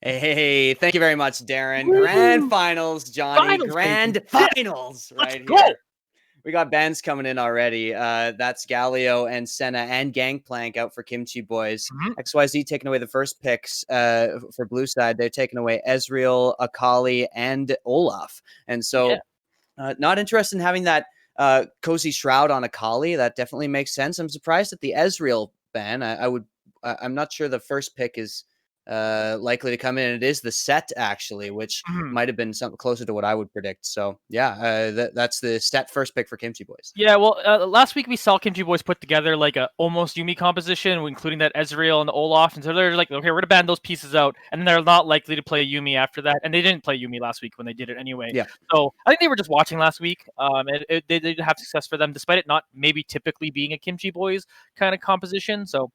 Hey, thank you very much, Darren. Grand Woo! finals, Johnny. Finals, baby. Grand Yes. finals Let's right go. here. We got bands coming in already. That's Galio and Senna and Gangplank out for Kimchi Boys. Mhm. XYZ taking away the first picks for Blue Side. They're taking away Ezreal, Akali, and Olaf. And Yeah. so, not interested in having that cozy shroud on Akali. That definitely makes sense. I'm surprised at the Ezreal ban. I'm not sure the first pick is likely to come in. It is the set actually, which Mhm. might have been something closer to what I would predict. So yeah, that's the set first pick for Kimchi Boys. Yeah, well, last week we saw Kimchi Boys put together like a almost Yumi composition, including that Ezreal and the Olaf, and so they're like, okay, we're gonna ban those pieces out, and they're not likely to play Yumi after that, and they didn't play Yumi last week when they did it anyway. Yeah. So I think they were just watching last week. They did have success for them, despite it not maybe typically being a Kimchi Boys kind of composition. So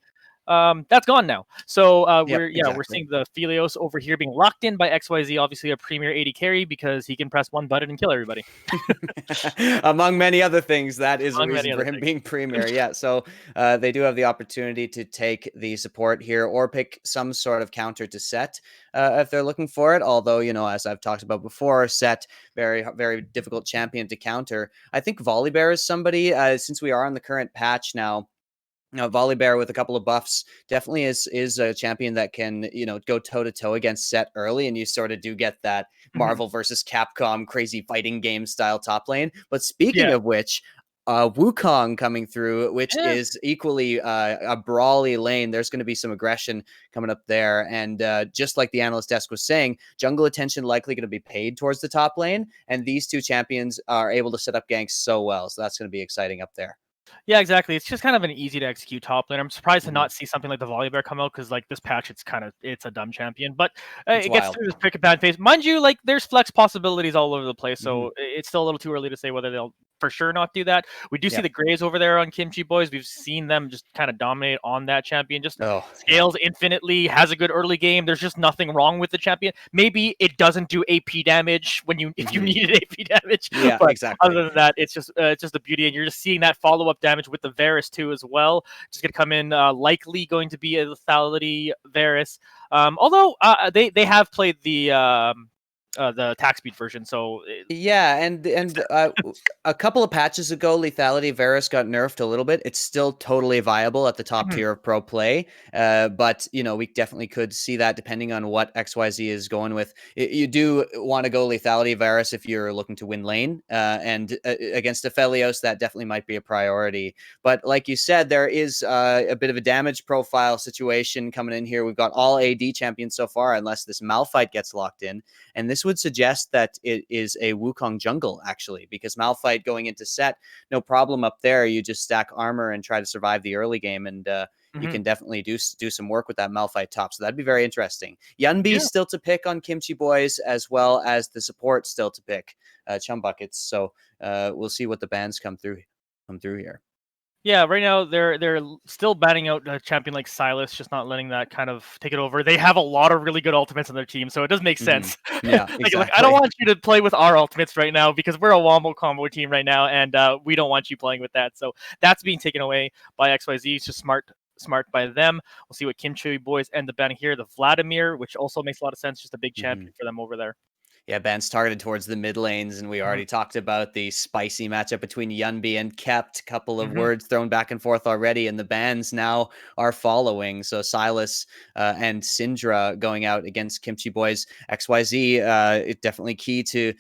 that's gone now. So Yep. we're Exactly. seeing the Philios over here being locked in by XYZ, obviously a premier AD carry because he can press one button and kill everybody. Among many other things, that is a Among many reason for other him things. being premier. Yeah, so they do have the opportunity to take the support here or pick some sort of counter to set if they're looking for it. Although, as I've talked about before, set very, very difficult champion to counter. I think Volibear is somebody, since we are on the current patch now. Volibear with a couple of buffs definitely is a champion that can go toe to toe against set early, and you sort of do get that Mhm. Marvel versus Capcom crazy fighting game style top lane. But speaking Yeah. of which, Wukong coming through, which Yeah. is equally a brawly lane. There's going to be some aggression coming up there, and just like the analyst desk was saying, jungle attention likely going to be paid towards the top lane, and these two champions are able to set up ganks so well. So that's going to be exciting up there. Yeah, exactly. It's just kind of an easy to execute top lane. I'm surprised to Mhm. not see something like the Volibear come out because like this patch, it's a dumb champion, but It's it gets wild. through this pick and ban phase. Mind you, like there's flex possibilities all over the place, Mhm. so it's still a little too early to say whether they'll for sure not do that. We do see Yep. the Graves over there on Kimchi Boys. We've seen them just kind of dominate on that champion. Just Oh, yeah. scales infinitely, has a good early game. There's just nothing wrong with the champion. Maybe it doesn't do AP damage when if you Mhm. needed AP damage, Yeah, but exactly. other than that, it's just the beauty, and you're just seeing that follow up damage with the Varus too as well. Just gonna come in, likely going to be a lethality Varus. Although they have played the attack speed version, so Yeah, and a couple of patches ago, Lethality Varus got nerfed a little bit. It's still totally viable at the top mhm, tier of pro play, but we definitely could see that depending on what XYZ is going with. You do want to go Lethality Varus if you're looking to win lane, and against Aphelios, that definitely might be a priority. But like you said, there is a bit of a damage profile situation coming in here. We've got all AD champions so far, unless this Malphite gets locked in. And this would suggest that it is a Wukong jungle, actually, because Malphite going into set, no problem up there. You just stack armor and try to survive the early game, and you mhm. can definitely do some work with that Malphite top. So that'd be very interesting. Yunbi Yeah. still to pick on Kimchi Boys, as well as the support still to pick, Chum Buckets. So we'll see what the bans come through here. Yeah, right now they're still batting out a champion like Silas, just not letting that kind of take it over. They have a lot of really good ultimates on their team, so it does make Hmm. sense. Yeah, Like I don't exactly. want you to play with our ultimates right now because we're a wombo combo team right now, and we don't want you playing with that. So that's being taken away by XYZ. It's just smart by them. We'll see what Kimchi Boys end up banning here. The Vladimir, which also makes a lot of sense, just a big Hmm. champion for them over there. Yeah, bans targeted towards the mid lanes, and we Mhm, already talked about the spicy matchup between Yunbi and Kept. Couple of mhm. words thrown back and forth already, and the bans now are following. So Silas and Syndra going out against Kimchi Boys. XYZ, it definitely key to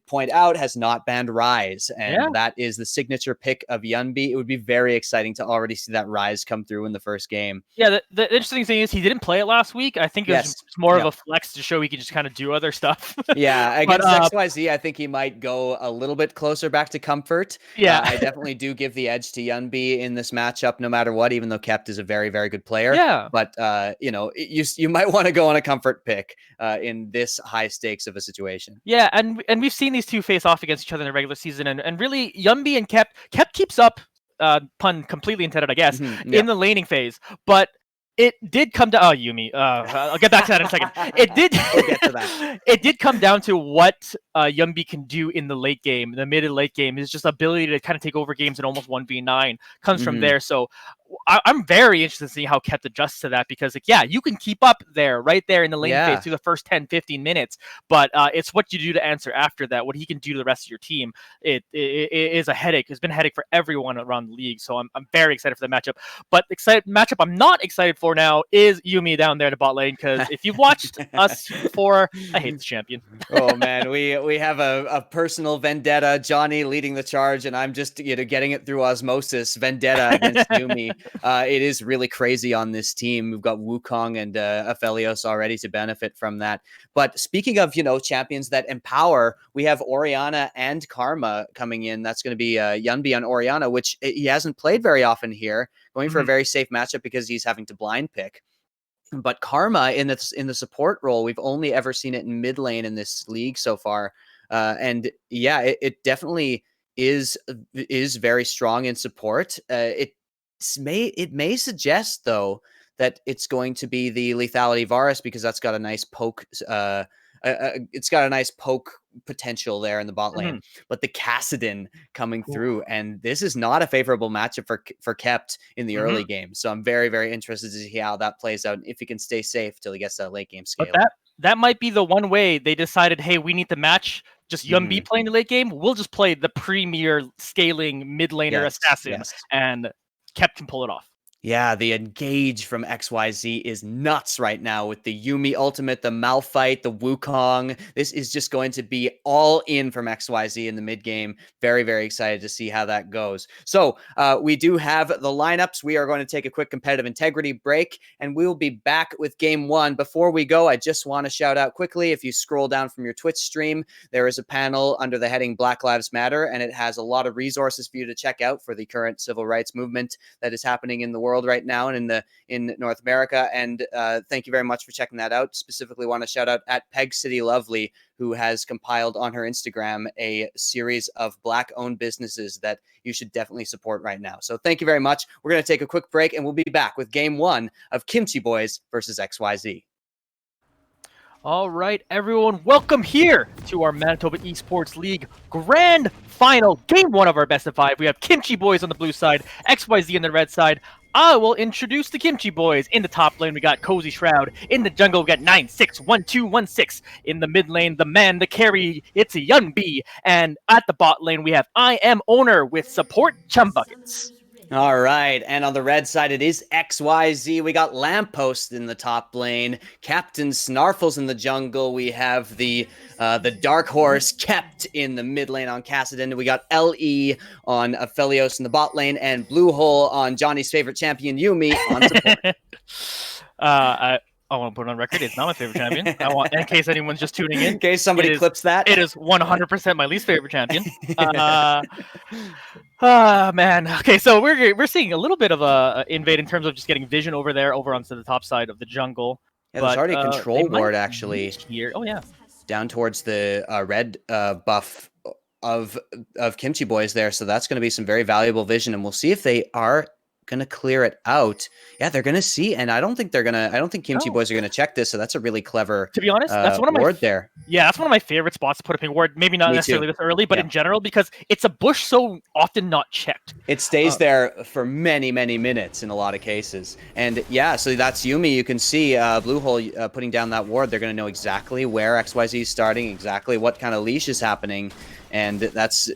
point out, has not banned Rise, and Yeah, that is the signature pick of Yunbi. It would be very exciting to already see that Rise come through in the first game. yeah. The interesting thing is he didn't play it last week. I think it was Yes. just more of Yep. a flex to show he could just kind of do other stuff. Yeah, But against XYZ, I think he might go a little bit closer back to comfort. yeah, I definitely do give the edge to Yunbi in this matchup, no matter what, even though Kept is a very, very good player. yeah, But, you might want to go on a comfort pick in this high stakes of a situation. yeah. And we've seen these two face off against each other in the regular season, and really Yumby and Kept keeps up. Pun completely intended, I guess, Yeah. in the laning phase, but it did come to Yumi. I'll get back to that in a second. It did. We'll get to that. It did come down to what Yumbi can do in the late game, the mid and late game. His just ability to kind of take over games and almost 1v9 comes from there. So I'm very interested to see how Kept adjusts to that, because like, yeah, you can keep up there, right there in the lane phase through the first 10-15 minutes, but it's what you do to answer after that, what he can do to the rest of your team. It is a headache. It's been a headache for everyone around the league. So I'm very excited for the matchup. But matchup I'm not excited for now is Yumi down there in the bot lane, because if you've watched us before, I hate this champion. Oh man, we have a personal vendetta. Johnny leading the charge, and I'm just getting it through osmosis. Vendetta against Yumi. It is really crazy on this team. We've got Wukong and Aphelios already to benefit from that. But speaking of champions that empower, we have Orianna and Karma coming in. That's going to be Yunbi on Orianna, which he hasn't played very often here. Going for a very safe matchup because he's having to blind pick. But Karma in the support role, we've only ever seen it in mid lane in this league so far. And yeah, it definitely is very strong in support. It may suggest though that it's going to be the lethality Varus, because that's got a nice poke. It's got a nice poke potential there in the bot lane, but the Kassadin coming through, and this is not a favorable matchup for Kept in the early game. So I'm very, very interested to see how that plays out, and if he can stay safe till he gets that late game scale. But that might be the one way they decided, hey, we need to match just Yumbi playing the late game. We'll just play the premier scaling mid laner assassin, and Kept can pull it off. Yeah, the engage from XYZ is nuts right now with the Yumi ultimate, the Malphite, the Wukong. This is just going to be all in from XYZ in the mid game. Very, very excited to see how that goes. So we do have the lineups. We are going to take a quick competitive integrity break, and we will be back with game one. Before we go, I just want to shout out quickly, if you scroll down from your Twitch stream, there is a panel under the heading Black Lives Matter, and it has a lot of resources for you to check out for the current civil rights movement that is happening in the world right now and in North America. And thank you very much for checking that out. Specifically want to shout out at Peg City Lovely, who has compiled on her Instagram a series of Black owned businesses that you should definitely support right now. So thank you very much. We're going to take a quick break, and we'll be back with game one of KMICHI Boys versus XYZ. All right, everyone, welcome here to our Manitoba Esports League Grand Final, Game 1 of our best of 5. We have KMICHI Boys on the blue side, XYZ on the red side. I will introduce the KMICHI Boys. In the top lane, we got Cozy Shroud. In the jungle, we got 961216. In the mid lane, the man, the carry, it's a Yunbi. And at the bot lane, we have I Am Owner with support Chum Buckets. All right, and on the red side, it is XYZ. We got Lamppost in the top lane, Captain Snarfles in the jungle. We have the Dark Horse Kept in the mid lane on Kassadin. We got LE on Aphelios in the bot lane, and Blue Hole on Johnny's favorite champion, Yumi, on support. I want to put it on record. It's not my favorite champion. In case anyone's just tuning in. In case somebody clips that. It is 100% my least favorite champion. Man. Okay, so we're seeing a little bit of a invade in terms of just getting vision over onto the top side of the jungle. Yeah, there's already a control ward actually here. Oh yeah, down towards the red buff of KMICHI Boys there. So that's going to be some very valuable vision, and we'll see if they are gonna clear it out. Yeah, they're gonna see, and I don't think KMICHI Boys are gonna check this. So that's a really clever, to be honest, that's one of my ward there. Yeah, that's one of my favorite spots to put a ping ward. Maybe not necessarily this early, but in general, because it's a bush so often not checked. It stays there for many, many minutes in a lot of cases. And yeah, so that's Yumi. You can see Blue Hole putting down that ward. They're gonna know exactly where XYZ is starting, exactly what kind of leash is happening. And that's,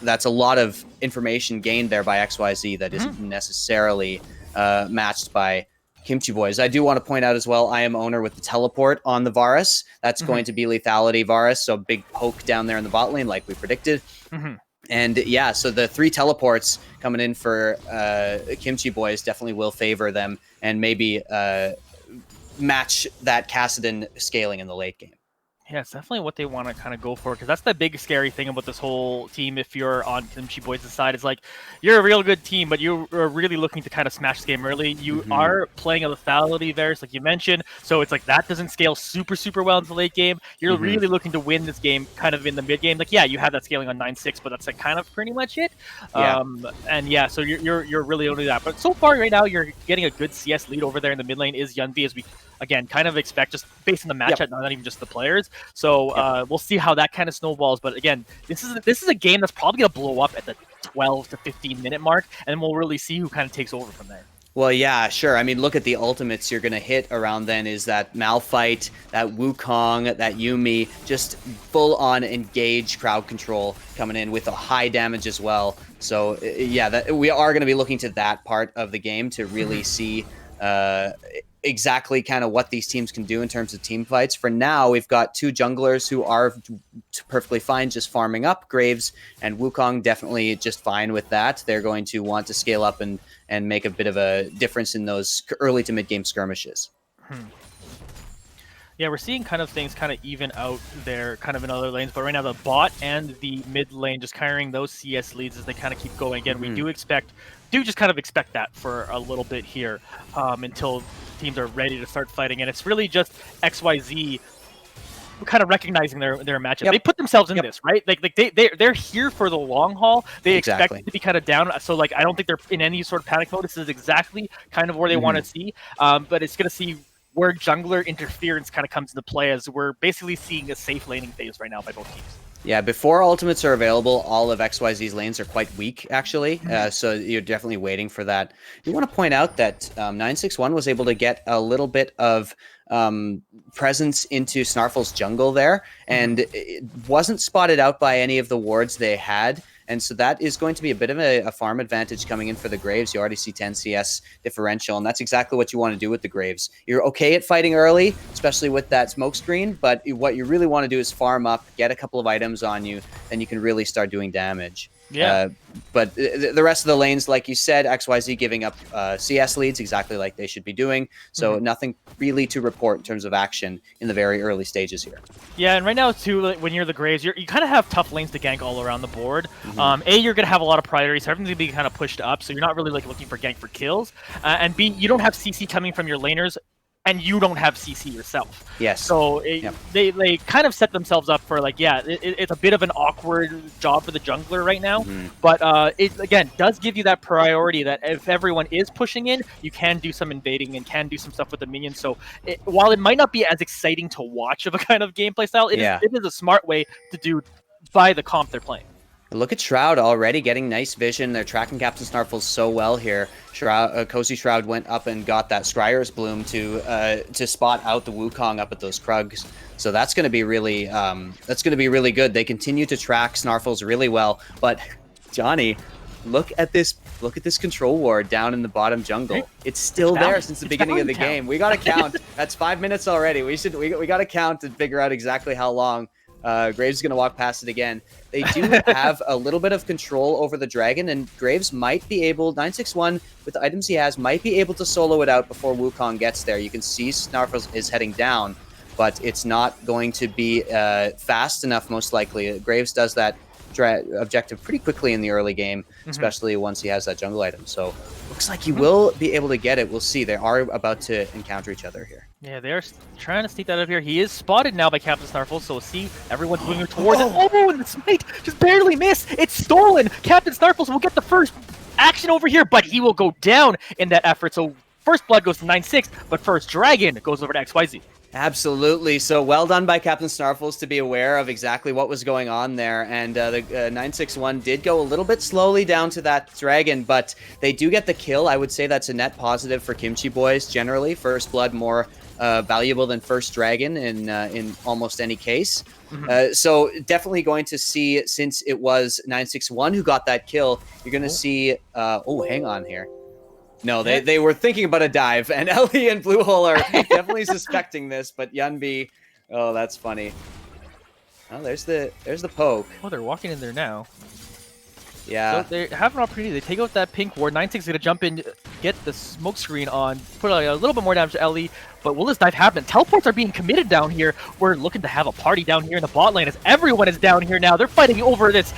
that's a lot of information gained there by XYZ that isn't necessarily matched by KMICHI Boys. I do want to point out as well, I Am Owner with the teleport on the Varus. That's going to be lethality Varus, so big poke down there in the bot lane like we predicted. And yeah, so the 3 teleports coming in for KMICHI Boys definitely will favor them and maybe match that Kassadin scaling in the late game. Yeah, it's definitely what they want to kind of go for, because that's the big scary thing about this whole team. If you're on KMICHI Boys' side, it's like you're a real good team, but you're really looking to kind of smash the game early. You are playing a lethality Varus, like you mentioned, so it's like that doesn't scale super, super well into the late game. You're really looking to win this game kind of in the mid game. Like, yeah, you have that scaling on 9-6, but that's like kind of pretty much it. Yeah. And yeah, so you're really only that. But so far right now, you're getting a good CS lead over there in the mid lane is Yunbi, as we again, kind of expect just based on the matchup, not even just the players. So we'll see how that kind of snowballs. But again, this is a game that's probably going to blow up at the 12 to 15 minute mark, and we'll really see who kind of takes over from there. Well, yeah, sure. I mean, look at the ultimates you're going to hit around then is that Malphite, that Wukong, that Yuumi, just full-on engage crowd control coming in with a high damage as well. So, yeah, we are going to be looking to that part of the game to really see exactly kind of what these teams can do in terms of team fights. For now, we've got two junglers who are perfectly fine just farming up. Graves and Wukong definitely just fine with that. They're going to want to scale up and make a bit of a difference in those early to mid-game skirmishes. Yeah, we're seeing kind of things kind of even out there kind of in other lanes, but right now the bot and the mid lane just carrying those CS leads as they kind of keep going. Again, we do just kind of expect that for a little bit here until teams are ready to start fighting. And it's really just XYZ kind of recognizing their matchup. They put themselves in this, right? Like they're here for the long haul. They expect it to be kind of down. So like I don't think they're in any sort of panic mode. This is exactly kind of where they want to see. But it's gonna see where jungler interference kind of comes into play, as we're basically seeing a safe laning phase right now by both teams. Yeah, before ultimates are available, all of XYZ's lanes are quite weak, actually. So you're definitely waiting for that. You want to point out that 961 was able to get a little bit of presence into Snarfle's jungle there, and it wasn't spotted out by any of the wards they had. And so that is going to be a bit of a farm advantage coming in for the Graves. You already see 10 CS differential, and that's exactly what you want to do with the Graves. You're okay at fighting early, especially with that smoke screen, but what you really want to do is farm up, get a couple of items on you, then you can really start doing damage. But the rest of the lanes, like you said, XYZ giving up CS leads exactly like they should be doing. So nothing really to report in terms of action in the very early stages here. Yeah, and right now too, like, when you're the Graves, you kind of have tough lanes to gank all around the board. A, you're going to have a lot of priorities, so everything's going to be kind of pushed up, so you're not really like looking for gank for kills. And B, you don't have CC coming from your laners, and you don't have CC yourself. Yes. So they kind of set themselves up for, like, it's a bit of an awkward job for the jungler right now. But it, again, does give you that priority that if everyone is pushing in, you can do some invading and can do some stuff with the minions. So while it might not be as exciting to watch of a kind of gameplay style, it is a smart way to do by the comp they're playing. Look at Shroud already getting nice vision. They're tracking Captain Snarfle so well here. Cozy Shroud went up and got that Scryer's Bloom to spot out the Wukong up at those Krugs. So that's going to be really good. They continue to track Snarfles really well. But Johnny, look at this control ward down in the bottom jungle. It's still there since the beginning of the game. We got to count. That's 5 minutes already. We got to count and figure out exactly how long. Graves is going to walk past it again. They do have a little bit of control over the dragon, and Graves might be able, 961, with the items he has, might be able to solo it out before Wukong gets there. You can see Snarfle is heading down, but it's not going to be fast enough, most likely. Graves does that objective pretty quickly in the early game, especially once he has that jungle item. So looks like he will be able to get it. We'll see. They are about to encounter each other here. Yeah, they're trying to sneak that up here. He is spotted now by Captain Snarfle, so we'll see everyone's moving towards it. Oh, and the smite just barely missed. It's stolen. Captain Snarfle will get the first action over here, but he will go down in that effort. So first blood goes to 9-6, but first dragon goes over to XYZ. Absolutely. So well done by Captain Snarfles to be aware of exactly what was going on there. And the 961 did go a little bit slowly down to that dragon, but they do get the kill. I would say that's a net positive for Kimchi boys generally. First blood more valuable than first dragon in almost any case. So definitely going to see, since it was 961 who got that kill, you're going to see... oh, hang on here. No, they were thinking about a dive, and Ellie and Bluehole are definitely suspecting this, but Yunbi, oh, that's funny. Oh, there's the poke. Oh, they're walking in there now. Yeah. So they have an opportunity. They take out that pink ward. 9-6 is going to jump in, get the smoke screen on, put a little bit more damage to Ellie, but will this dive happen? Teleports are being committed down here. We're looking to have a party down here in the bot lane as everyone is down here now. They're fighting over this.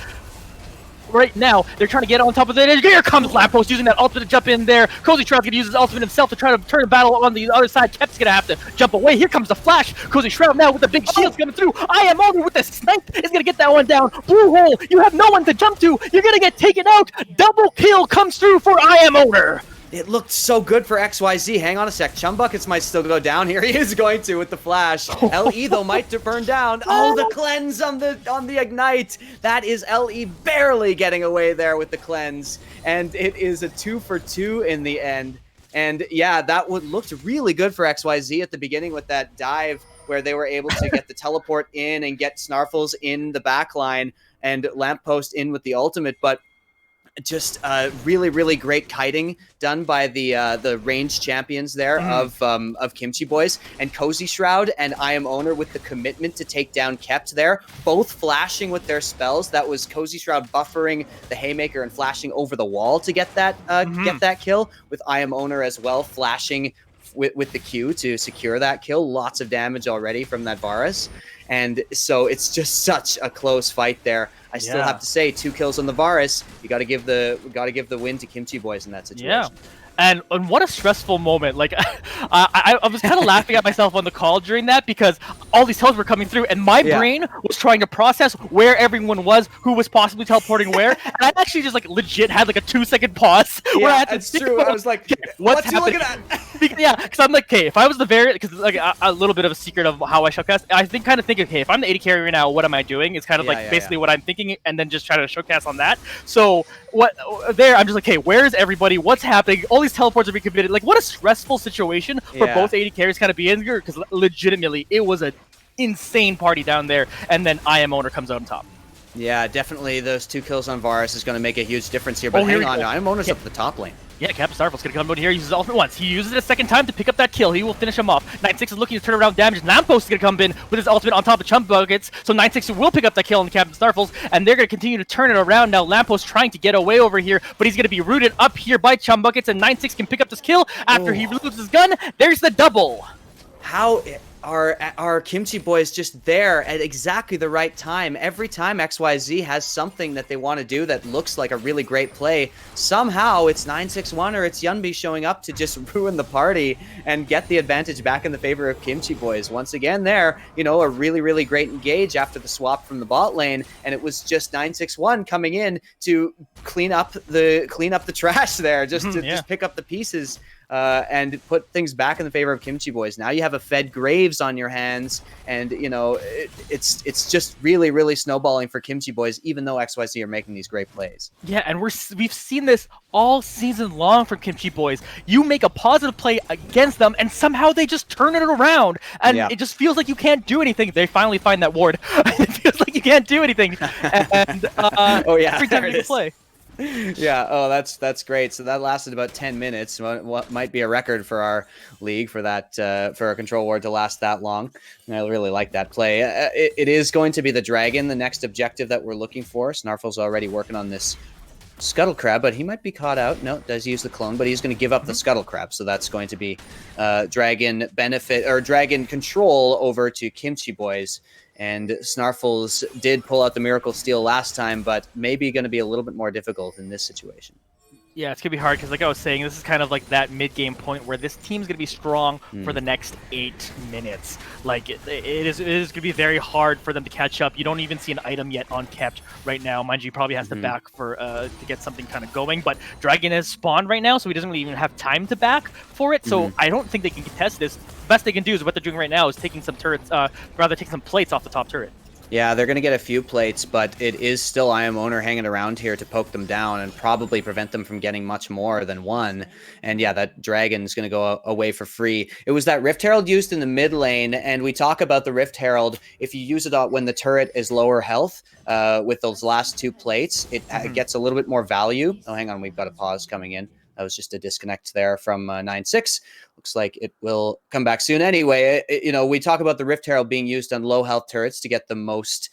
Right now, they're trying to get on top of it. And here comes Lamppost using that ultimate to jump in there. Cozy Shroud's going to use his ultimate himself to try to turn the battle on the other side. Kep's going to have to jump away. Here comes the flash. Cozy Shroud now with the big shields coming through. I am over with the snipe is going to get that one down. Bluehole, you have no one to jump to. You're going to get taken out. Double kill comes through for I am owner. It looked so good for XYZ. Hang on a sec. Chumbuckets might still go down here. He is going to with the flash. LE, though, might burn down. Oh, the cleanse on the ignite. That is LE barely getting away there with the cleanse. And it is a 2 for 2 in the end. And yeah, that looked really good for XYZ at the beginning with that dive where they were able to get the teleport in and get Snarfles in the back line and Lamppost in with the ultimate. But just really, really great kiting done by the range champions there of KMICHI Boys, and Cozy Shroud and I Am Owner with the commitment to take down Kept there, both flashing with their spells. That was Cozy Shroud buffering the Haymaker and flashing over the wall to get that kill, with I Am Owner as well flashing with the Q to secure that kill. Lots of damage already from that Varus. And so it's just such a close fight there. I still have to say, 2 kills on the Varus. You got to give the win to KMICHI Boys in that situation. Yeah. And what a stressful moment. Like, I was kind of laughing at myself on the call during that because all these tells were coming through and my brain was trying to process where everyone was, who was possibly teleporting where. And I actually just like legit had like a 2-second pause where I had to think true. I was like, what's happening? Yeah, because I'm like, okay, if I was the because like a little bit of a secret of how I showcast, I kind of think, okay, if I'm the AD carry right now, what am I doing? It's kind of basically what I'm thinking, and then just try to showcast on that. So I'm just like, okay, where is everybody? What's happening? All these teleports are being committed. Like, what a stressful situation for both AD carries kind of be in here, because legitimately it was an insane party down there, and then I Am Owner comes out on top. Yeah, definitely those 2 kills on Varus is going to make a huge difference here. But hang on, I Am Owner's up the top lane. Yeah, Captain Starfall's going to come out here, uses his ultimate once. He uses it a second time to pick up that kill. He will finish him off. 9-6 is looking to turn around damage. Lamppost is going to come in with his ultimate on top of Chumbuckets. So 9-6 will pick up that kill on the Captain Starfalls, and they're going to continue to turn it around. Now Lamppost trying to get away over here, but he's going to be rooted up here by Chumbuckets, and 9-6 can pick up this kill after he loses his gun. There's the double. How are KMICHI Boys just there at exactly the right time? Every time XYZ has something that they want to do that looks like a really great play, somehow it's 961 or it's Yunbi showing up to just ruin the party and get the advantage back in the favor of KMICHI Boys. Once again there, a really, really great engage after the swap from the bot lane, and it was just 961 coming in to clean up the trash there, just pick up the pieces. And put things back in the favor of KMICHI Boys. Now you have a fed Graves on your hands, and it's just really, really snowballing for KMICHI Boys, even though XYZ are making these great plays. Yeah, and we've seen this all season long from KMICHI Boys. You make a positive play against them, and somehow they just turn it around, and it just feels like you can't do anything. They finally find that ward. It feels like you can't do anything, and every time you play. Yeah, that's great. So that lasted about 10 minutes. What might be a record for our league for that for a control ward to last that long. And I really like that play. It is going to be the dragon, the next objective that we're looking for. Snarfle's already working on this Scuttle Crab, but he might be caught out. No, does use the clone, but he's going to give up the Scuttle Crab. So that's going to be dragon benefit or dragon control over to KMICHI Boys. And Snarfles did pull out the Miracle Steel last time, but maybe going to be a little bit more difficult in this situation. Yeah, it's going to be hard because, like I was saying, this is kind of like that mid-game point where this team's going to be strong for the next 8 minutes. Like, it is going to be very hard for them to catch up. You don't even see an item yet on Kept right now. Mind you, he probably has to back for to get something kind of going. But Dragon has spawned right now, so he doesn't really even have time to back for it. So I don't think they can contest this. The best they can do is what they're doing right now is taking some turrets, rather take some plates off the top turret. Yeah, they're going to get a few plates, but it is still I Am Owner hanging around here to poke them down and probably prevent them from getting much more than one. And yeah, that dragon's going to go away for free. It was that Rift Herald used in the mid lane, and we talk about the Rift Herald. If you use it when the turret is lower health, with those last 2 plates, it gets a little bit more value. Oh, hang on, we've got a pause coming in. That was just a disconnect there from 9-6. Looks like it will come back soon. Anyway, we talk about the Rift Herald being used on low health turrets to get the most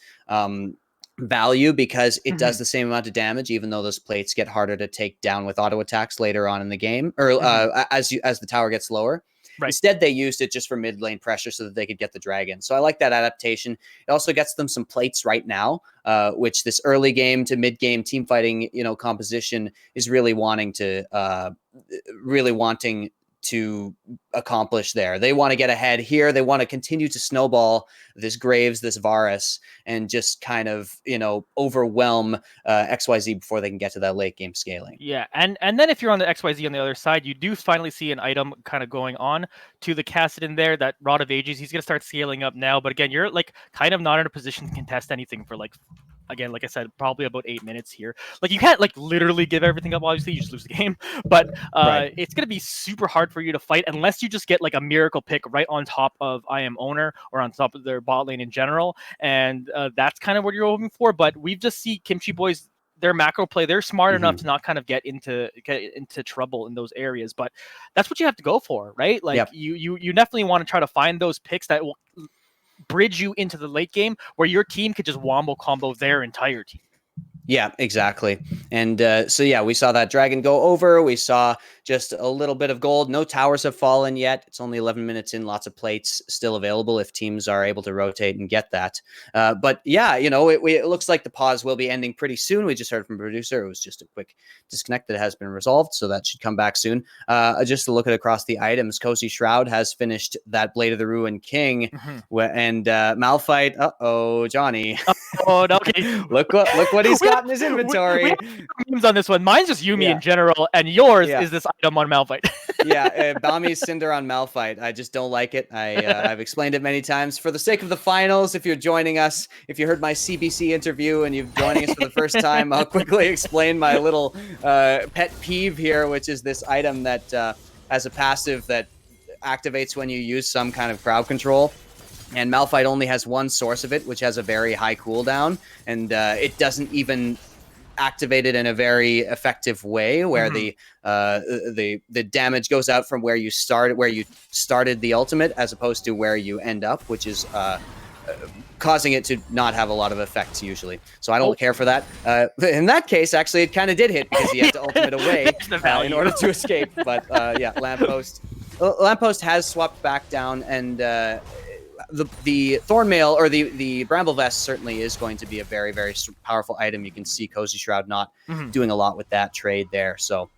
value because it does the same amount of damage, even though those plates get harder to take down with auto attacks later on in the game, or as the tower gets lower. Right. Instead, they used it just for mid lane pressure so that they could get the dragon. So I like that adaptation. It also gets them some plates right now, which this early game to mid game team fighting, composition is really wanting to accomplish there. They want to get ahead here. They want to continue to snowball this Graves, this Varus, and just kind of, overwhelm XYZ before they can get to that late game scaling. Yeah, and then if you're on the XYZ on the other side, you do finally see an item kind of going on to the Kassadin there, that Rod of Ages. He's going to start scaling up now, but again, you're like kind of not in a position to contest anything for again, like I said, probably about 8 minutes here. Like, you can't literally give everything up. Obviously, you just lose the game. But right. It's gonna be super hard for you to fight unless you just get like a miracle pick right on top of I Am Owner or on top of their bot lane in general. And that's kind of what you're hoping for. But we've just seen KMICHI boys, their macro play. They're smart enough to not kind of get into trouble in those areas. But that's what you have to go for, right? Like, you definitely want to try to find those picks that will bridge you into the late game where your team could just wombo combo their entire team. Yeah, exactly. And we saw that dragon go over. We saw just a little bit of gold. No towers have fallen yet. It's only 11 minutes in. Lots of plates still available if teams are able to rotate and get that. But yeah, it looks like the pause will be ending pretty soon. We just heard from producer. It was just a quick disconnect that has been resolved, so that should come back soon. Just to look at across the items, Cozy Shroud has finished that Blade of the Ruined King, and Malphite. Johnny. Oh, okay. Look what he's got in his inventory. We memes on this one. Mine's just Yuumi in general, and yours is this item on Malphite. Bami's Cinder on Malphite. I just don't like it. I've explained it many times. For the sake of the finals, if you're joining us, if you heard my CBC interview and you're joining us for the first time, I'll quickly explain my little pet peeve here, which is this item that has a passive that activates when you use some kind of crowd control. And Malphite only has one source of it, which has a very high cooldown, and it doesn't even activate it in a very effective way, where the damage goes out from where you started the ultimate, as opposed to where you end up, which is causing it to not have a lot of effects usually. So I don't care for that. In that case, actually, it kind of did hit because he had to ultimate away in order to escape. But Lamppost has swapped back down, and the Thornmail or the Bramble Vest certainly is going to be a very, very powerful item. You can see Cozy Shroud not doing a lot with that trade there. So,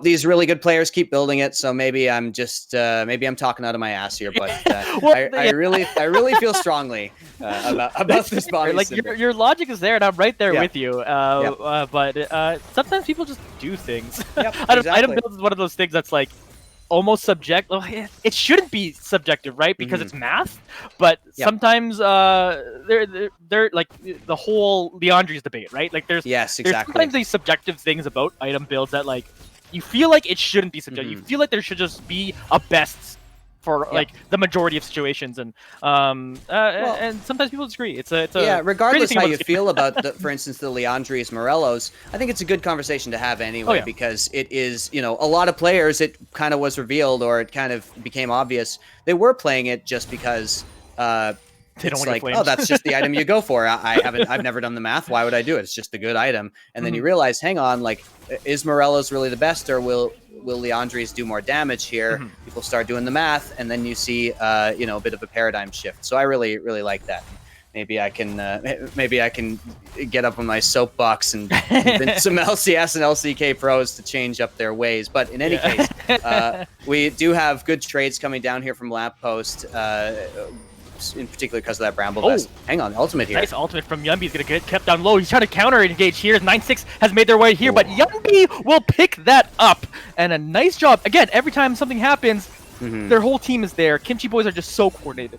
these really good players keep building it. So maybe I'm just maybe I'm talking out of my ass here, but I really feel strongly about this body. Like, your logic is there, and I'm right there with you. But sometimes people just do things. Item build is one of those things that's like almost subjective. It shouldn't be subjective, right? Because it's math. But sometimes they're like the whole Leandri's debate, right? Like there's sometimes these subjective things about item builds that like you feel like it shouldn't be subjective. You feel like there should just be a best for like the majority of situations, and and sometimes people disagree. It's a regardless how you feel about for instance the Leandris Morellos, I think it's a good conversation to have anyway, because it is, a lot of players, it kind of was revealed, or it kind of became obvious they were playing it just because it's like, that's just the item you go for. I've never done the math. Why would I do it? It's just a good item. And then you realize, hang on, like, is Morello's really the best, or will Leandri's do more damage here? People start doing the math, and then you see, a bit of a paradigm shift. So I really, really like that. Maybe I can get up on my soapbox and convince some LCS and LCK pros to change up their ways. But in any case, we do have good trades coming down here from Lamppost, in particular because of that Bramble Vest. Hang on, ultimate here. Nice ultimate from Yumbi. He's going to get kept down low. He's trying to counter engage here. 9-6 has made their way here, but Yumbi will pick that up. And a nice job. Again, every time something happens, their whole team is there. KMICHI boys are just so coordinated.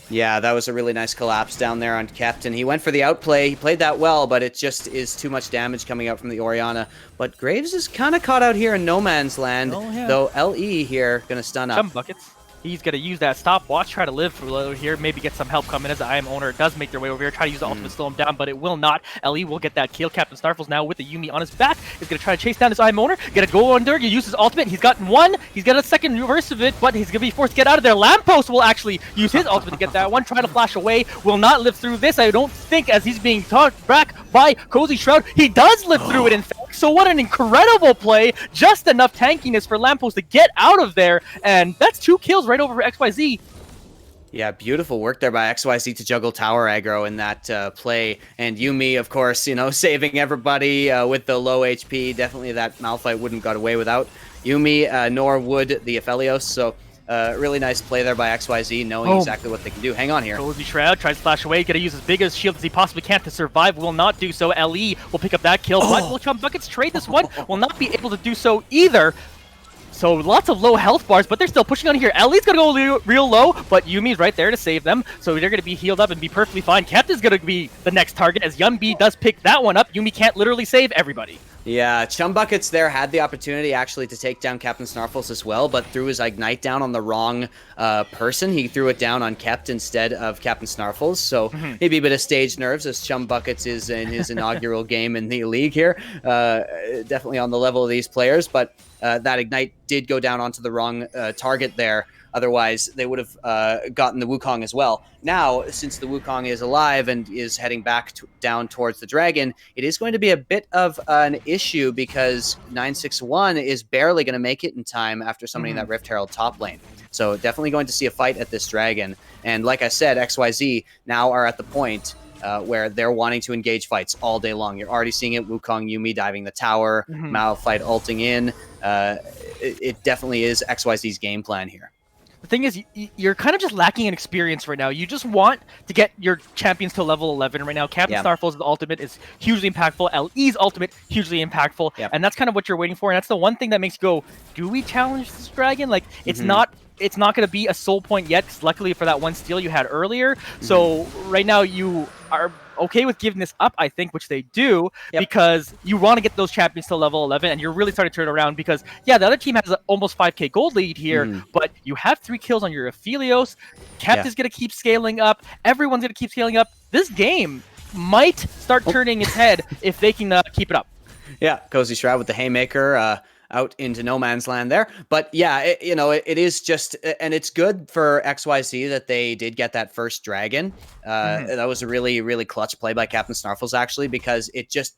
Yeah, that was a really nice collapse down there on Captain. He went for the outplay. He played that well, but it just is too much damage coming out from the Orianna. But Graves is kind of caught out here in no man's land, though LE here going to stun up. Some buckets. He's going to use that stopwatch, try to live through here, maybe get some help coming as the I Am Owner does make their way over here, try to use the ultimate to slow him down, but it will not. LE will get that kill. Captain Starfall's now with the Yuumi on his back. He's going to try to chase down his I Am Owner, get a go under, he uses his ultimate. He's gotten one, he's got a second reverse of it, but he's going to be forced to get out of there. Lamppost will actually use his ultimate to get that one, try to flash away, will not live through this, I don't think, as he's being talked back by Cozy Shroud. He does live through it, in fact. So what an incredible play. Just enough tankiness for Lamppost to get out of there. And that's 2 kills right over for XYZ. Yeah, beautiful work there by XYZ to juggle tower aggro in that play. And Yuumi, of course, saving everybody with the low HP. Definitely that Malphite wouldn't got away without Yumi, nor would the Aphelios. So really nice play there by XYZ, knowing exactly what they can do. Hang on here. Cozy Shroud tries to flash away, gonna use as big a shield as he possibly can to survive. Will not do so. LE will pick up that kill, but will Chumbuckets trade this one? Will not be able to do so either. So lots of low health bars, but they're still pushing on here. LE's gonna go real low, but Yumi's right there to save them. So they're gonna be healed up and be perfectly fine. Captain's gonna be the next target as Yumbi does pick that one up. Yumi can't literally save everybody. Yeah, Chumbuckets there had the opportunity actually to take down Captain Snarfles as well, but threw his Ignite down on the wrong person. He threw it down on Kept instead of Captain Snarfles, so maybe a bit of stage nerves as Chumbuckets is in his inaugural game in the league here. Definitely on the level of these players, but that Ignite did go down onto the wrong target there. Otherwise, they would have gotten the Wukong as well. Now, since the Wukong is alive and is heading back down towards the Dragon, it is going to be a bit of an issue because 961 is barely going to make it in time after summoning that Rift Herald top lane. So definitely going to see a fight at this Dragon. And like I said, XYZ now are at the point where they're wanting to engage fights all day long. You're already seeing it, Wukong Yumi diving the tower, Malphite ulting in. It definitely is XYZ's game plan here. The thing is, you're kind of just lacking in experience right now. You just want to get your champions to level 11 right now. Captain Snarfle's ultimate is hugely impactful. LE's ultimate, hugely impactful. And that's kind of what you're waiting for. And that's the one thing that makes you go, do we challenge this Dragon? Like, it's not going to be a soul point yet, because luckily for that one steal you had earlier. So right now you are okay with giving this up, I think, which they do, because you want to get those champions to level 11, and you're really starting to turn it around because, yeah, the other team has an almost 5k gold lead here, but you have 3 kills on your Aphelios. Kept is going to keep scaling up. Everyone's going to keep scaling up. This game might start turning its head if they can keep it up. Yeah, Cozy Shroud with the Haymaker. Out into no man's land there. But yeah, it is just, and it's good for XYZ that they did get that first Dragon. That was a really, really clutch play by Captain Snarfles, actually, because it just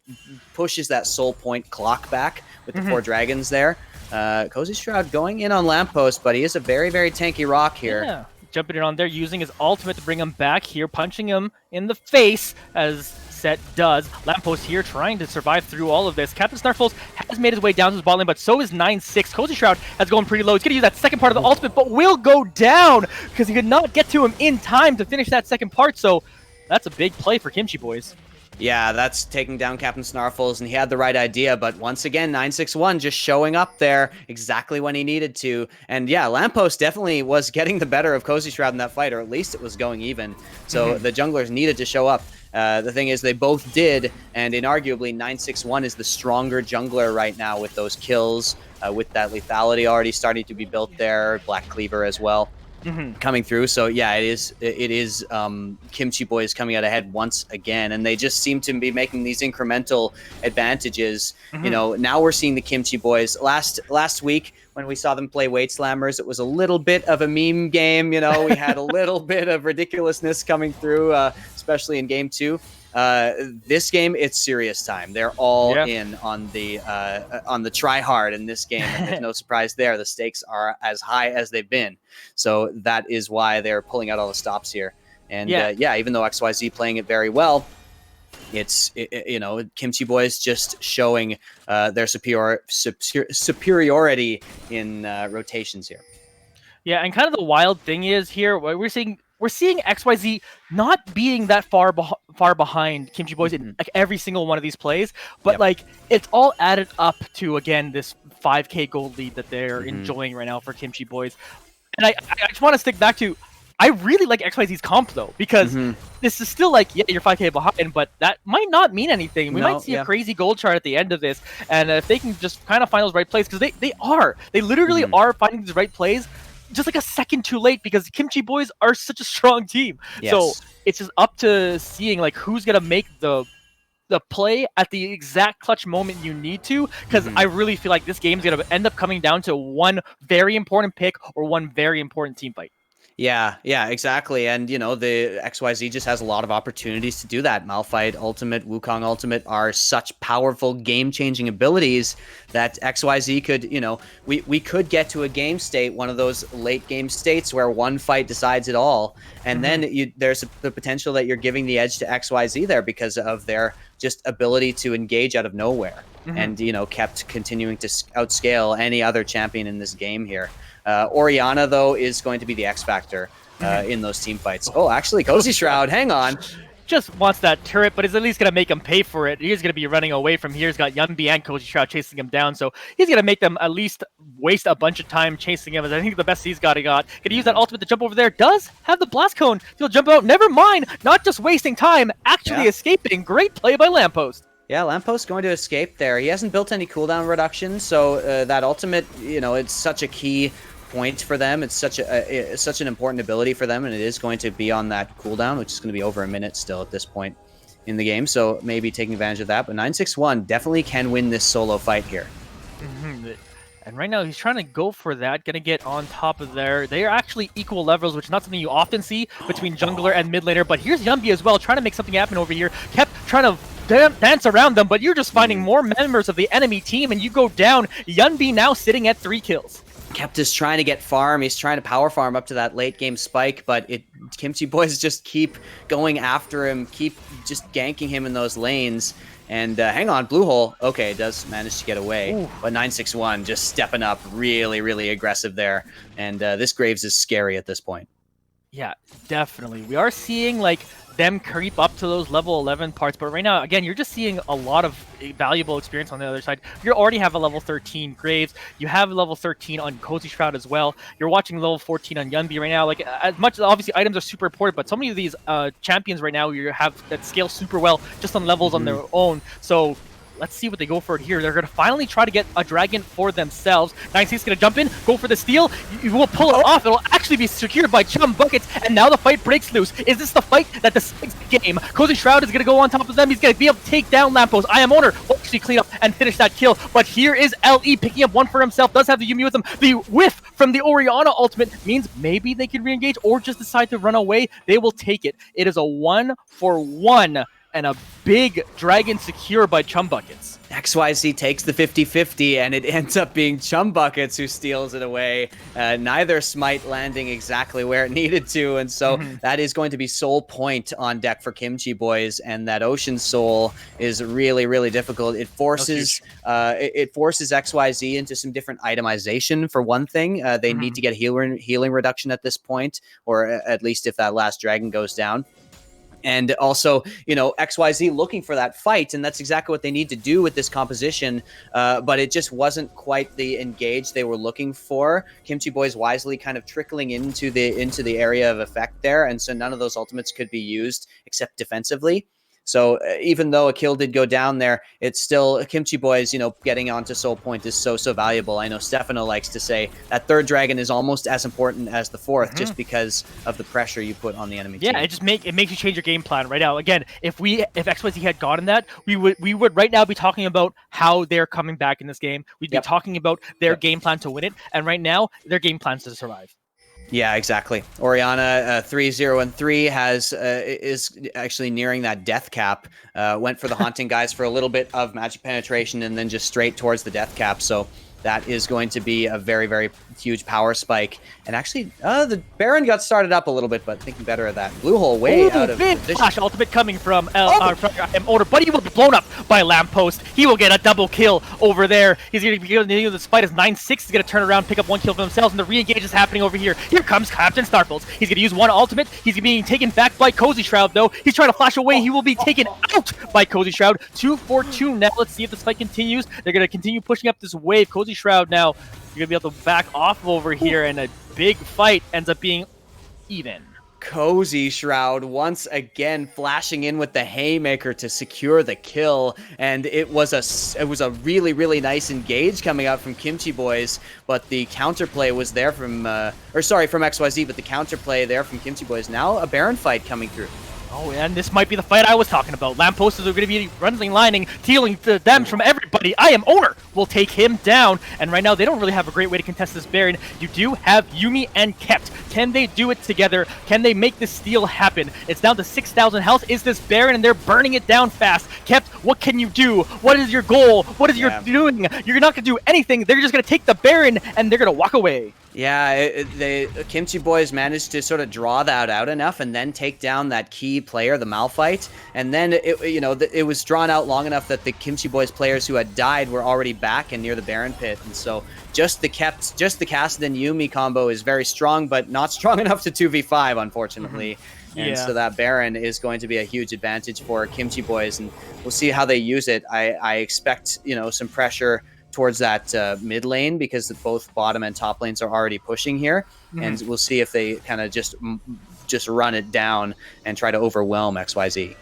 pushes that soul point clock back with the 4 dragons there. Cozy Shroud going in on Lamppost, but he is a very, very tanky rock here. Yeah. Jumping in on there, using his ultimate to bring him back here, punching him in the face as Set does. Lamppost here trying to survive through all of this. Captain Snarfles has made his way down to his bot lane, but so is 9-6. Cozy Shroud has gone pretty low. He's going to use that second part of the ultimate, but will go down because he could not get to him in time to finish that second part. So that's a big play for KMICHI boys. Yeah, that's taking down Captain Snarfles, and he had the right idea, but once again, 961 just showing up there exactly when he needed to. And yeah, Lamppost definitely was getting the better of Cozy Shroud in that fight, or at least it was going even. So the junglers needed to show up. The thing is, they both did, and inarguably, 961 is the stronger jungler right now with those kills, with that lethality already starting to be built there, Black Cleaver as well. Coming through. So yeah, it is KMICHI boys coming out ahead once again, and they just seem to be making these incremental advantages. Now we're seeing the KMICHI boys. Last week when we saw them play Weight Slammers, it was a little bit of a meme game. We had a little bit of ridiculousness coming through, especially in game 2. This game, it's serious time. They're all in on the try hard in this game, and there's no surprise there. The stakes are as high as they've been, so that is why they're pulling out all the stops here. And even though XYZ playing it very well, it's KMICHI boys just showing their superiority in rotations here. Yeah, and kind of the wild thing is here we're seeing XYZ not being that far behind KMICHI boys in like every single one of these plays, but like it's all added up to, again, this 5k gold lead that they're enjoying right now for KMICHI boys. And I just want to stick back to, I really like XYZ's comp though, because this is still like, yeah, you're 5k behind, but that might not mean anything. We might see a crazy gold chart at the end of this, and if they can just kind of find those right plays, because they literally are finding these right plays just like a second too late, because KMICHI boys are such a strong team. So it's just up to seeing like who's gonna make the play at the exact clutch moment you need to, because I really feel like this game is gonna end up coming down to one very important pick or one very important team fight. Yeah, exactly. And, the XYZ just has a lot of opportunities to do that. Malphite Ultimate, Wukong Ultimate are such powerful game-changing abilities that XYZ could, we could get to a game state, one of those late game states where one fight decides it all. And then there's the potential that you're giving the edge to XYZ there because of their just ability to engage out of nowhere. and, you know, kept continuing to outscale any other champion in this game here. Orianna, though, is going to be the X factor in those team fights. Oh, actually, Cozy Shroud, hang on. Just wants that turret, but is at least going to make him pay for it. He's going to be running away from here. He's got Yunbi and Cozy Shroud chasing him down, so he's going to make them at least waste a bunch of time chasing him, as I think the best he's got. Going to use that ultimate to jump over there. Does have the blast cone. He'll jump out. Never mind. Not just wasting time, actually escaping. Great play by Lamppost. Yeah, Lamppost going to escape there. He hasn't built any cooldown reduction, so that ultimate, you know, it's such a key point for them. It's such an important ability for them, and it is going to be on that cooldown, which is going to be over a minute still at this point in the game. So maybe taking advantage of that. But 961 definitely can win this solo fight here. And right now he's trying to go for that, gonna get on top of there. They are actually equal levels, which is not something you often see between jungler and mid laner. But here's Yunbi as well, trying to make something happen over here. Kept trying to dance around them, but you're just finding more members of the enemy team, and you go down. Yunbi now sitting at 3 kills. Kept is trying to get farm. He's trying to power farm up to that late game spike, but Kimchi boys just keep going after him, keep just ganking him in those lanes. And hang on, Blue Hole, okay, does manage to get away. Ooh. But 961 just stepping up really, really aggressive there. And this Graves is scary at this point. Yeah, definitely. We are seeing like them creep up to those level 11 parts, but right now, again, you're just seeing a lot of valuable experience on the other side. You already have a level 13 Graves. You have a level 13 on Cozy Shroud as well. You're watching level 14 on Yunbi right now. Like, as much as obviously items are super important, but so many of these champions right now you have that scale super well just on levels on their own. So let's see what they go for it here. They're going to finally try to get a dragon for themselves. 96 going to jump in, go for the steal. You will pull it off. It'll actually be secured by Chum Buckets, and now the fight breaks loose. Is this the fight that decides the game? Cozy Shroud is going to go on top of them. He's going to be able to take down Lamppost. I Am Owner will actually clean up and finish that kill. But here is LE picking up one for himself. Does have the Yumi with him. The whiff from the Orianna ultimate means maybe they can re-engage or just decide to run away. They will take it. It is a 1-for-1. And a big dragon secure by Chum Buckets. XYZ takes the 50-50, and it ends up being Chum Buckets who steals it away. Neither smite landing exactly where it needed to, and so that is going to be soul point on deck for Kimchi boys, and that Ocean Soul is really, really difficult. It forces it forces XYZ into some different itemization, for one thing. They need to get healing reduction at this point, or at least if that last dragon goes down. And also, you know, XYZ looking for that fight, and that's exactly what they need to do with this composition, but it just wasn't quite the engage they were looking for. Kimchi boys wisely kind of trickling into the area of effect there, and so none of those ultimates could be used except defensively. So even though a kill did go down there, it's still Kimchi boys, you know, getting onto soul point is so valuable. I know Stefano likes to say that third dragon is almost as important as the fourth, just because of the pressure you put on the enemy team. Yeah, it makes you change your game plan right now. Again, if XYZ had gotten that, we would right now be talking about how they're coming back in this game. We'd be talking about their game plan to win it, and right now their game plans to survive. Yeah, exactly. Orianna 3-0-3 is actually nearing that death cap. Went for the haunting guys for a little bit of magic penetration and then just straight towards the death cap. So that is going to be a very, very huge power spike. And actually, the Baron got started up a little bit, but thinking better of that. Blue Hole way out of position. Flash ultimate coming from Owner, but he will be blown up by Lamppost. He will get a double kill over there. He's going to be getting the spite as 9-6 is going to turn around, pick up one kill for themselves, and the re-engage is happening over here. Here comes Captain Starfels. He's going to use one ultimate. He's being taken back by Cozy Shroud, though. He's trying to flash away. He will be taken out by Cozy Shroud. 2-4-2 now. Let's see if this fight continues. They're going to continue pushing up this wave. Cozy Shroud now, you're going to be able to back off over here, and a big fight ends up being even. Cozy Shroud once again flashing in with the haymaker to secure the kill, and it was a really, really nice engage coming out from Kimchi boys, but the counterplay was there from XYZ, but the counterplay there from Kimchi boys. Now a Baron fight coming through. Oh, and this might be the fight I was talking about. Lamppost is going to be running, lining, dealing the damage from everybody. I Am Owner will take him down. And right now, they don't really have a great way to contest this Baron. You do have Yumi and Kept. Can they do it together? Can they make this steal happen? It's down to 6,000 health. Is this Baron? And they're burning it down fast. Kept, what can you do? What is your goal? What is your doing? You're not going to do anything. They're just going to take the Baron, and they're going to walk away. Yeah, the Kimchi boys managed to sort of draw that out enough and then take down that key player, the Malphite, and then it was drawn out long enough that the Kimchi boys players who had died were already back and near the Baron pit, and so just the Kassadin Yuumi combo is very strong, but not strong enough to 2v5, unfortunately. And so that Baron is going to be a huge advantage for Kimchi Boys, and we'll see how they use it. I expect, some pressure towards that mid lane, because both bottom and top lanes are already pushing here, and we'll see if they kind of just run it down and try to overwhelm XYZ.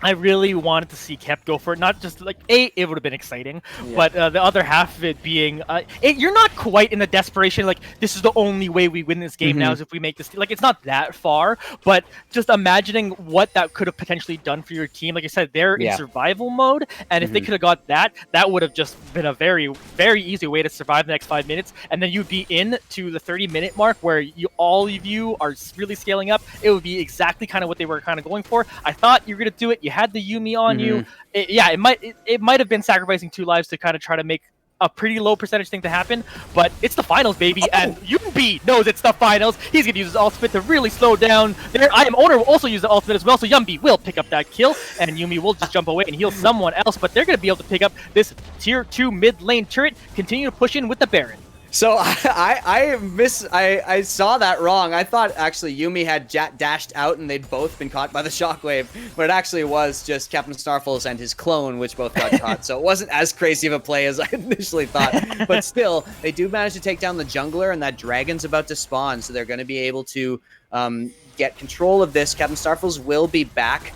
I really wanted to see Kep go for it. Not just like it would have been exciting, but the other half of it being, you're not quite in the desperation like this is the only way we win this game now is if we make this. Like it's not that far, but just imagining what that could have potentially done for your team. Like I said, they're in survival mode, and if they could have got that would have just been a very, very easy way to survive the next 5 minutes, and then you'd be in to the 30-minute mark where all of you are really scaling up. It would be exactly kind of what they were kind of going for. I thought you were gonna do it. You had the Yuumi on you. It might have been sacrificing 2 lives to kind of try to make a pretty low percentage thing to happen, but it's the finals, baby, and Yuumi knows it's the finals. He's going to use his ultimate to really slow down there. I am Owner will also use the ultimate as well, so Yuumi will pick up that kill, and Yuumi will just jump away and heal someone else, but they're going to be able to pick up this tier 2 mid lane turret, continue to push in with the Baron. So I saw that wrong. I thought actually Yuumi had dashed out and they'd both been caught by the shockwave, but it actually was just Captain Snarfles and his clone which both got caught. So it wasn't as crazy of a play as I initially thought, but still they do manage to take down the jungler, and that dragon's about to spawn, so they're going to be able to get control of this. Captain Snarfles will be back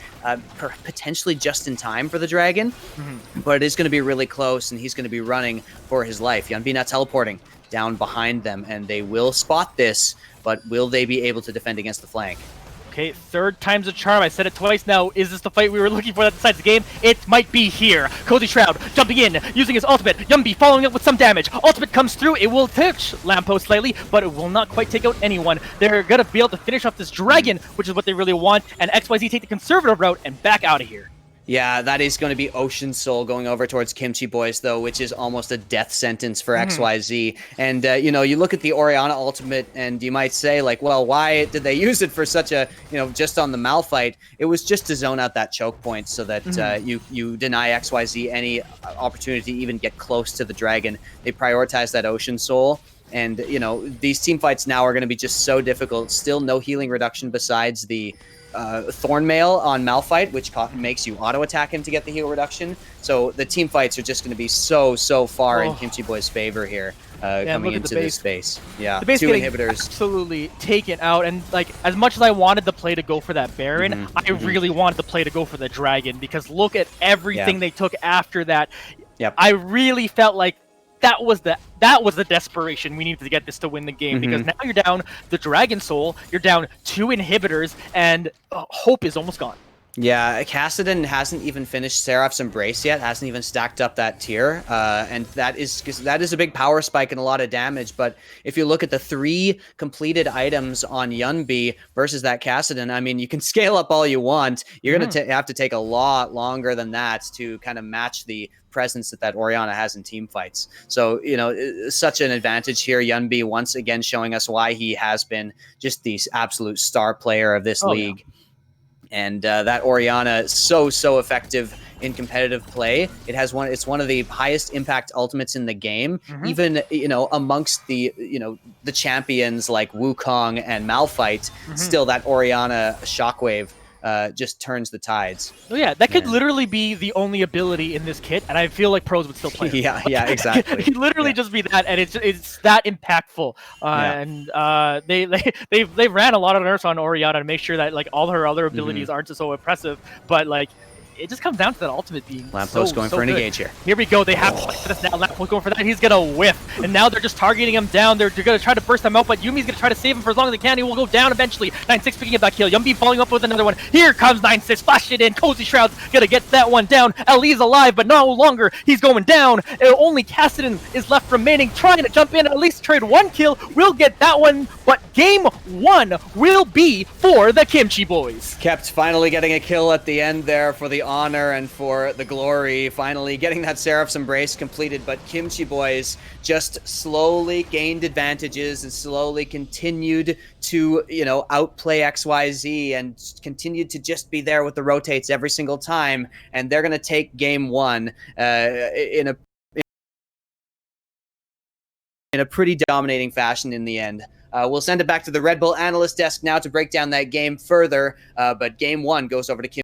potentially just in time for the dragon, but it is going to be really close, and he's going to be running for his life. Yeonbi now teleporting down behind them, and they will spot this, but will they be able to defend against the flank? Okay, 3rd time's a charm. I said it twice now. Is this the fight we were looking for that decides the game? It might be here. Cozy Shroud jumping in, using his ultimate. Yuumi following up with some damage. Ultimate comes through. It will touch Lamppost slightly, but it will not quite take out anyone. They're going to be able to finish off this dragon, which is what they really want, and XYZ take the conservative route and back out of here. Yeah, that is going to be Ocean Soul going over towards Kimchi Boys, though, which is almost a death sentence for XYZ. And, you look at the Orianna ultimate, and you might say, like, well, why did they use it for such a, just on the Malphite? It was just to zone out that choke point so that you deny XYZ any opportunity to even get close to the dragon. They prioritize that Ocean Soul. And, these team fights now are going to be just so difficult. Still no healing reduction besides the Thornmail on Malphite, which makes you auto-attack him to get the heal reduction. So the team fights are just going to be so far in Kimchi Boy's favor here coming into this space. Yeah, the base 2 inhibitors. Absolutely taken out. And like, as much as I wanted the play to go for that Baron, I really wanted the play to go for the Dragon, because look at everything they took after that. I really felt like that was the desperation we needed to get this to win the game, because now you're down the Dragon Soul, you're down 2 inhibitors, and hope is almost gone. Yeah, Kassadin hasn't even finished Seraph's Embrace yet, hasn't even stacked up that tier, and that is a big power spike and a lot of damage. But if you look at the 3 completed items on Yeonbi versus that Kassadin, I mean, you can scale up all you want. You're going to have to take a lot longer than that to kind of match the presence that Orianna has in team fights. So, such an advantage here. Yeonbi once again showing us why he has been just the absolute star player of this league. Yeah. And that Orianna is so effective in competitive play. It's one of the highest impact ultimates in the game. Even amongst the the champions like Wukong and Malphite, still that Orianna Shockwave just turns the tides. Oh yeah, that could literally be the only ability in this kit, and I feel like pros would still play it. yeah, exactly. It could literally just be that, and it's that impactful. And they ran a lot of nerfs on Orianna to make sure that like all her other abilities aren't so impressive, but like, it just comes down to that ultimate being Lamppost going for an engage here. Here we go. They have to fight for this now. Lamppost going for that. He's going to whiff. And now they're just targeting him down. They're going to try to burst him out, but Yumi's going to try to save him for as long as they can. He will go down eventually. 9-6 picking up that kill. Yuumi following up with another one. Here comes 9-6. Flash it in. Cozy Shroud's going to get that one down. Ali's alive, but no longer. He's going down. Only Kassadin is left remaining, trying to jump in and at least trade 1 kill. We'll get that one, but game 1 will be for the Kimchi Boys. Kept finally getting a kill at the end there for the the honor and for the glory, finally getting that Seraph's Embrace completed. But KMICHI boys just slowly gained advantages and slowly continued to, outplay XYZ and continued to just be there with the rotates every single time. And they're going to take game one in a pretty dominating fashion in the end. We'll send it back to the Red Bull analyst desk now to break down that game further. But game one goes over to Kim.